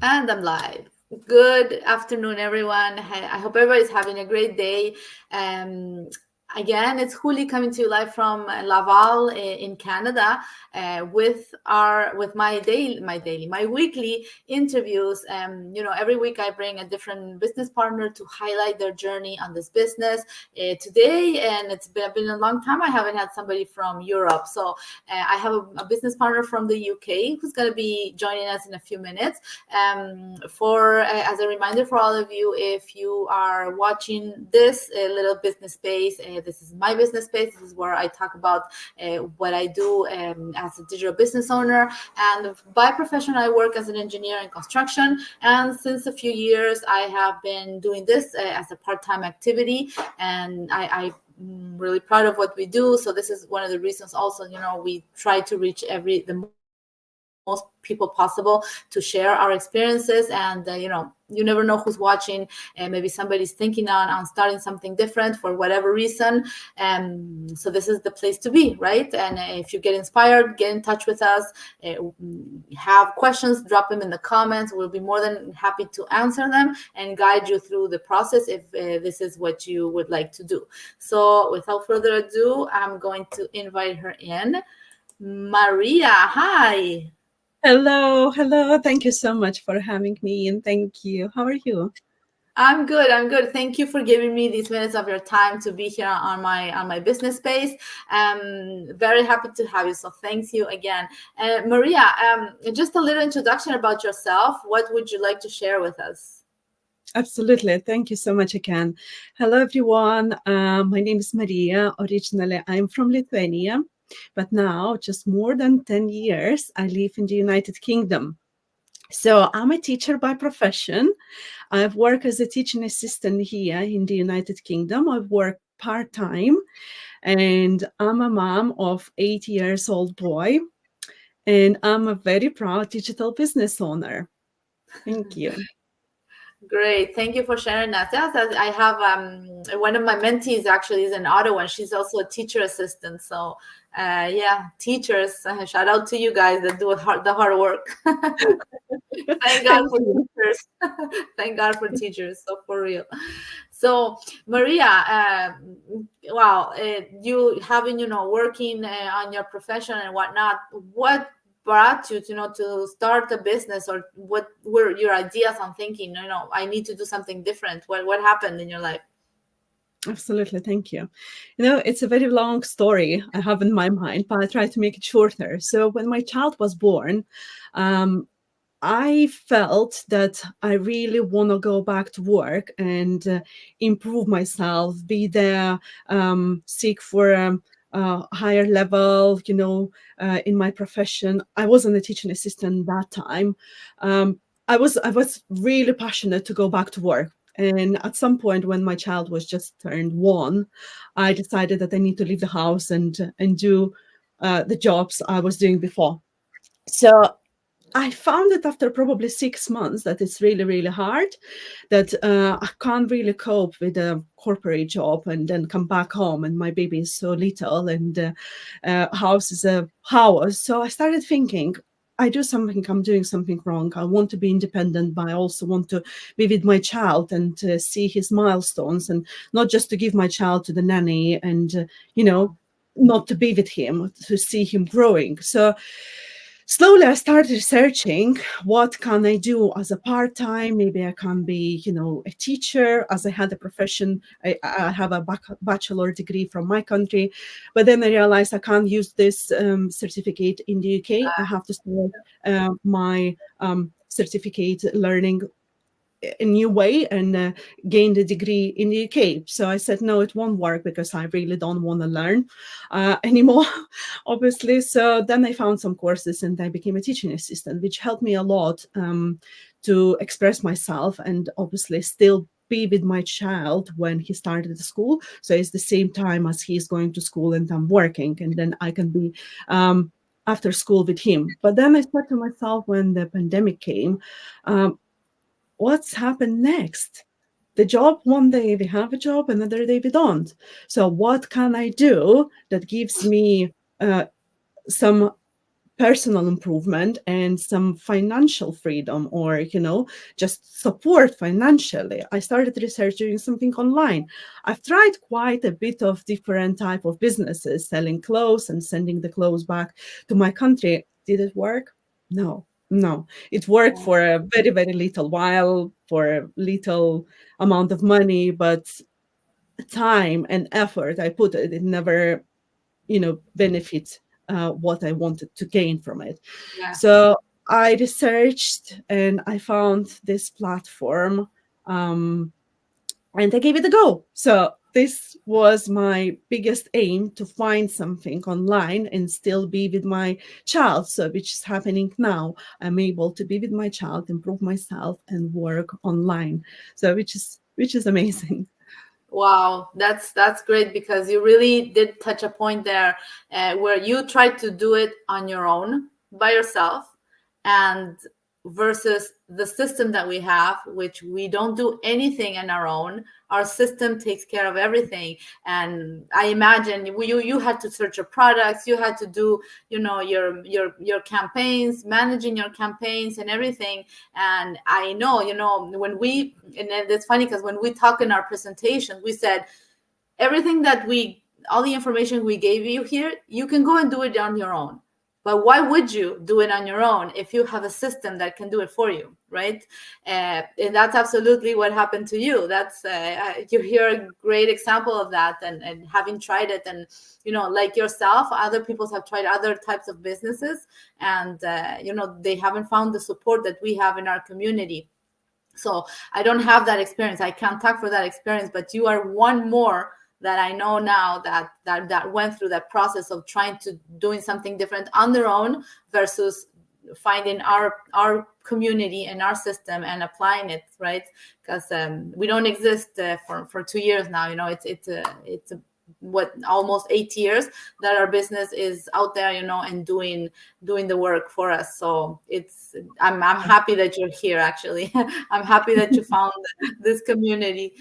And I'm live. Good afternoon, everyone. I hope everybody's having a great day. Um, Again, it's Huli coming to you live from Laval in Canada with my weekly interviews. Every week I bring a different business partner to highlight their journey on this business. Today, and it's been a long time, I haven't had somebody from Europe. So I have a business partner from the UK who's going to be joining us in a few minutes. For As a reminder for all of you, if you are watching this little business space, this is my business space. This is where I talk about what I do as a digital business owner. And by profession, I work as an engineer in construction. And since a few years, I have been doing this as a part-time activity. And I'm really proud of what we do. So this is one of the reasons also, we try to reach the most people possible to share our experiences. And you never know who's watching, and maybe somebody's thinking on starting something different for whatever reason. So this is the place to be, right? And if you get inspired, get in touch with us. Have questions, drop them in the comments. We'll be more than happy to answer them and guide you through the process if this is what you would like to do. So without further ado, I'm going to invite her in. Maria, hi. Hello, hello. Thank you so much for having me, and thank you. How are you? I'm good. I'm good. Thank you for giving me these minutes of your time to be here on my business space. Very happy to have you. So thanks you again, Maria. Just a little introduction about yourself. What would you like to share with us? Absolutely. Thank you so much again. Hello, everyone. My name is Maria. Originally, I'm from Lithuania, but now, just more than 10 years, I live in the United Kingdom. So I'm a teacher by profession. I've worked as a teaching assistant here in the United Kingdom. I've worked part-time, and I'm a mom of 8 years old boy, and I'm a very proud digital business owner. Thank you. Great. Thank you for sharing that. Yes, I have one of my mentees actually is in Ottawa, and she's also a teacher assistant. So yeah, teachers, shout out to you guys that do the hard work. Thank God Thank for you. teachers. Thank God for teachers. So for real. So Maria, wow, you having working on your profession and whatnot. What brought you to start a business, or what were your ideas on thinking? I need to do something different. What happened in your life? Absolutely. Thank you. It's a very long story I have in my mind, but I try to make it shorter. So when my child was born, um, I felt that I really want to go back to work and improve myself, be there, seek for a higher level, in my profession. I wasn't a teaching assistant that time. I was really passionate to go back to work. And at some point, when my child was just turned 1, I decided that I need to leave the house and do the jobs I was doing before. So I found that after probably 6 months that it's really, really hard, that I can't really cope with a corporate job and then come back home and my baby is so little and house is a house. So I started thinking, I'm doing something wrong. I want to be independent, but I also want to be with my child and see his milestones, and not just to give my child to the nanny and, not to be with him, to see him growing. So slowly I started researching what can I do as a part-time. Maybe I can be, a teacher, as I had a profession. I have a bachelor degree from my country, but then I realized I can't use this certificate in the UK. I have to start my certificate learning a new way and gain the degree in the UK. So I said, no, it won't work because I really don't want to learn anymore, obviously. So then I found some courses and I became a teaching assistant, which helped me a lot to express myself and obviously still be with my child when he started the school. So it's the same time as he's going to school and I'm working, and then I can be after school with him. But then I said to myself when the pandemic came, what's happened next? The job, one day we have a job, another day we don't. So what can I do that gives me some personal improvement and some financial freedom, or just support financially, I started researching something online. I've tried quite a bit of different type of businesses, selling clothes and sending the clothes back to my country. Did it work? No, no. It worked Yeah. for a very, very little while, for a little amount of money, but time and effort I put it never benefit what I wanted to gain from it. Yeah. So I researched and I found this platform, and I gave it a go. So this was my biggest aim, to find something online and still be with my child. So which is happening now. I'm able to be with my child, improve myself, and work online. So which is amazing. Wow, that's great, because you really did touch a point there, where you tried to do it on your own by yourself, and versus the system that we have, which we don't do anything on our own. Our system takes care of everything. And I imagine you had to search your products, you had to do your campaigns, managing your campaigns and everything. And I know, when we, and it's funny because when we talk in our presentation, we said everything that all the information we gave you here, you can go and do it on your own. But why would you do it on your own if you have a system that can do it for you, right? And that's absolutely what happened to you. That's you're a great example of that, and having tried it, and like yourself, other people have tried other types of businesses, and they haven't found the support that we have in our community. So I don't have that experience. I can't talk for that experience, but you are one more that I know now that went through that process of trying to doing something different on their own versus finding our community and our system and applying it, right? Because we don't exist for 2 years now. It's what, almost 8 years that our business is out there, and doing the work for us. So I'm happy that you're here, actually. I'm happy that you found this community.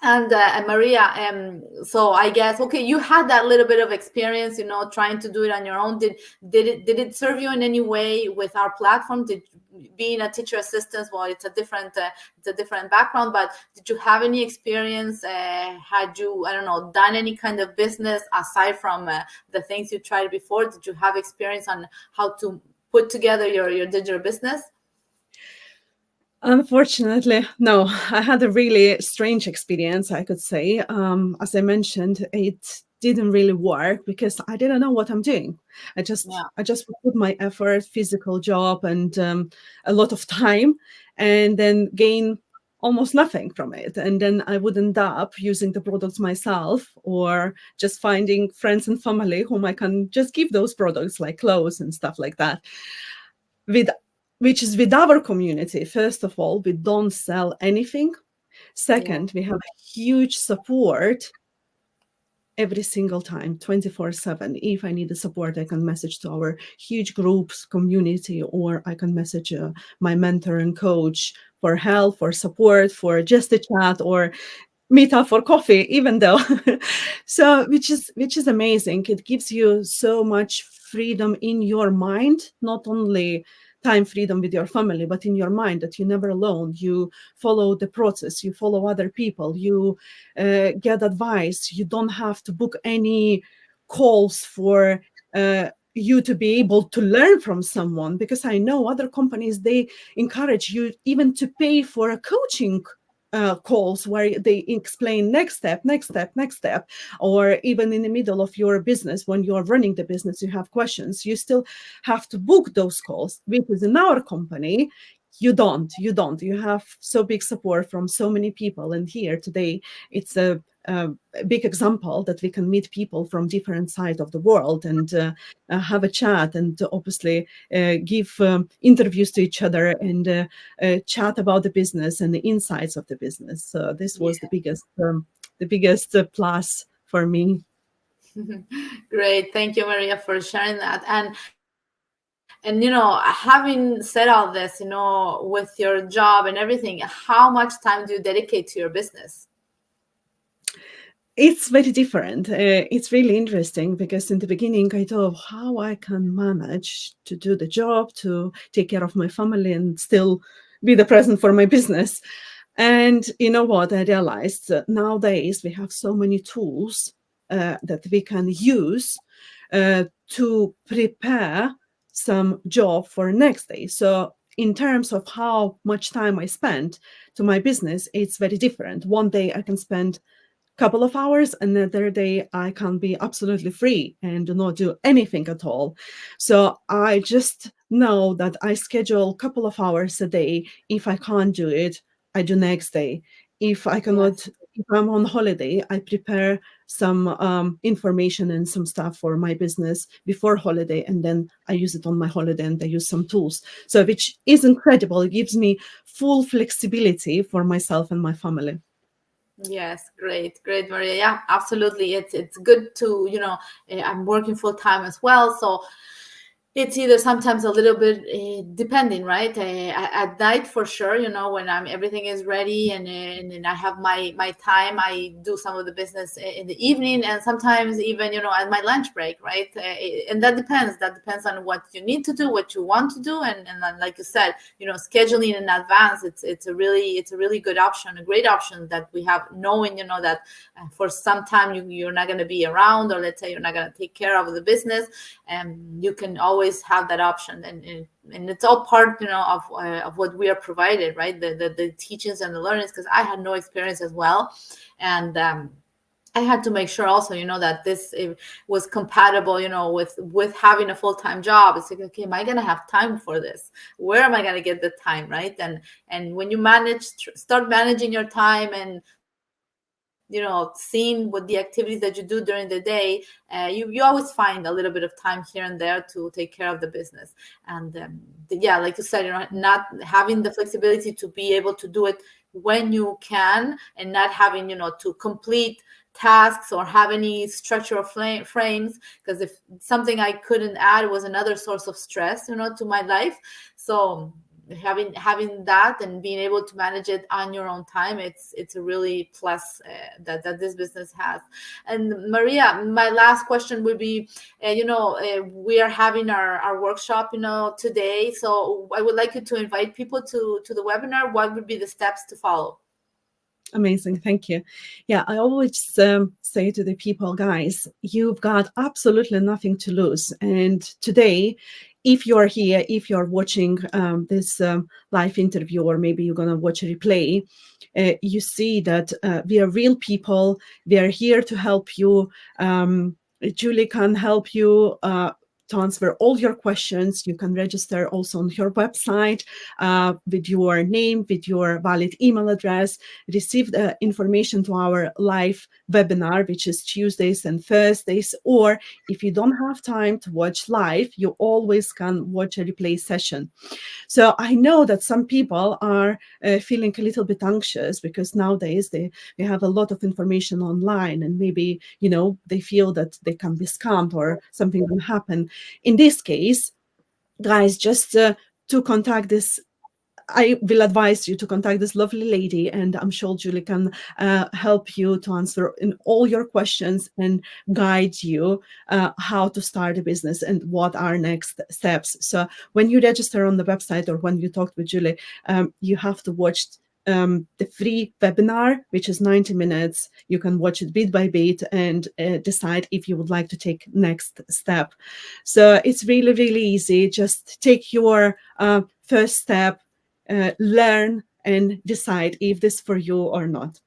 And Maria, so I guess, okay, you had that little bit of experience, trying to do it on your own. Did it serve you in any way with our platform? Did being a teacher assistant, well, it's a different background, but did you have any experience? Had you, I don't know, done any kind of business aside from the things you tried before? Did you have experience on how to put together your digital business? Unfortunately, no. I had a really strange experience, I could say. As I mentioned, it didn't really work because I didn't know what I'm doing. I just Yeah. I just put my effort, physical job, and a lot of time, and then gain almost nothing from it. And then I would end up using the products myself, or just finding friends and family whom I can just give those products, like clothes and stuff like that. With which is with our community, first of all, we don't sell anything. Yeah. Second, we have huge support every single time, 24/7. If I need the support, I can message to our huge groups community, or I can message my mentor and coach for help, for support, for just a chat, or meet up for coffee, even though. So which is amazing. It gives you so much freedom in your mind, not only time freedom with your family, but in your mind, that you're never alone. You follow the process, you follow other people, you get advice. You don't have to book any calls for you to be able to learn from someone, because I know other companies, they encourage you even to pay for a coaching calls where they explain next step, next step, next step. Or even in the middle of your business, when you're running the business, you have questions, you still have to book those calls. Because in our company, you have so big support from so many people. And here today, it's a big example that we can meet people from different sides of the world, and have a chat, and obviously give interviews to each other, and chat about the business and the insights of the business. So this was the biggest plus for me. Great. Thank you, Maria, for sharing that. And having said all this, with your job and everything, how much time do you dedicate to your business? It's very different. It's really interesting because in the beginning I thought how I can manage to do the job, to take care of my family and still be the present for my business. And you know what? I realized that nowadays we have so many tools that we can use to prepare some job for next day. So in terms of how much time I spend to my business, it's very different. One day I can spend couple of hours, and another day I can be absolutely free and do not do anything at all. So I just know that I schedule a couple of hours a day. If I can't do it, I do next day. If I cannot, Yes. if I'm on holiday, I prepare some information and some stuff for my business before holiday, and then I use it on my holiday and I use some tools. So which is incredible. It gives me full flexibility for myself and my family. Yes, great, great, Maria. Yeah, absolutely. It's good to, I'm working full time as well, so it's either sometimes a little bit depending, right? At night for sure, when I'm everything is ready and then I have my time, I do some of the business in the evening, and sometimes even at my lunch break, right? And that depends on what you need to do, what you want to do, and then, like you said, scheduling in advance, it's a really good option, a great option that we have, knowing that for some time you're not going to be around, or let's say you're not going to take care of the business, and you can always have that option, and it's all part of what we are provided, right? The teachings and the learnings, because I had no experience as well, and I had to make sure also that this was compatible with having a full-time job. It's like, okay, am I going to have time for this? Where am I going to get the time, right? And when you start managing your time, and seeing what the activities that you do during the day, you always find a little bit of time here and there to take care of the business. And yeah, like you said, not having the flexibility to be able to do it when you can, and not having to complete tasks or have any structural frames, because if something I couldn't add was another source of stress to my life. So having that and being able to manage it on your own time, it's a really plus that this business has. And Maria, my last question would be, we are having our workshop today, so I would like you to invite people to the webinar. What would be the steps to follow? Amazing. Thank you. Yeah, I always say to the people, guys, you've got absolutely nothing to lose. And today, if you're here, if you're watching this live interview, or maybe you're going to watch a replay, you see that we are real people. We are here to help you. Julie can help you to answer all your questions. You can register also on her website with your name, with your valid email address, receive the information to our live webinar, which is Tuesdays and Thursdays. Or if you don't have time to watch live, you always can watch a replay session. So I know that some people are feeling a little bit anxious because nowadays they have a lot of information online, and maybe, they feel that they can be scammed or something will happen. In this case, guys, just to contact this, I will advise you to contact this lovely lady, and I'm sure Julie can help you to answer in all your questions and guide you how to start a business and what are next steps. So when you register on the website, or when you talk with Julie, you have to watch the free webinar, which is 90 minutes. You can watch it bit by bit and decide if you would like to take next step. So it's really, really easy. Just take your first step, learn, and decide if this is for you or not.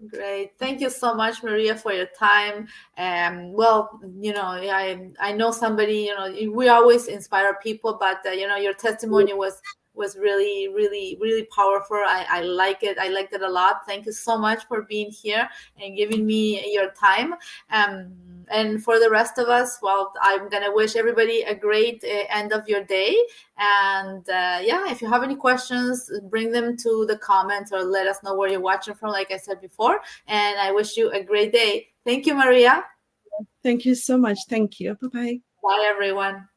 Great. Thank you so much, Maria, for your time. Well, I know somebody, we always inspire people, but, your testimony was really, really, really powerful. I like it. I liked it a lot. Thank you so much for being here and giving me your time. And for the rest of us, well, I'm going to wish everybody a great end of your day. And yeah, if you have any questions, bring them to the comments or let us know where you're watching from, like I said before. And I wish you a great day. Thank you, Maria. Thank you so much. Thank you. Bye-bye. Bye, everyone.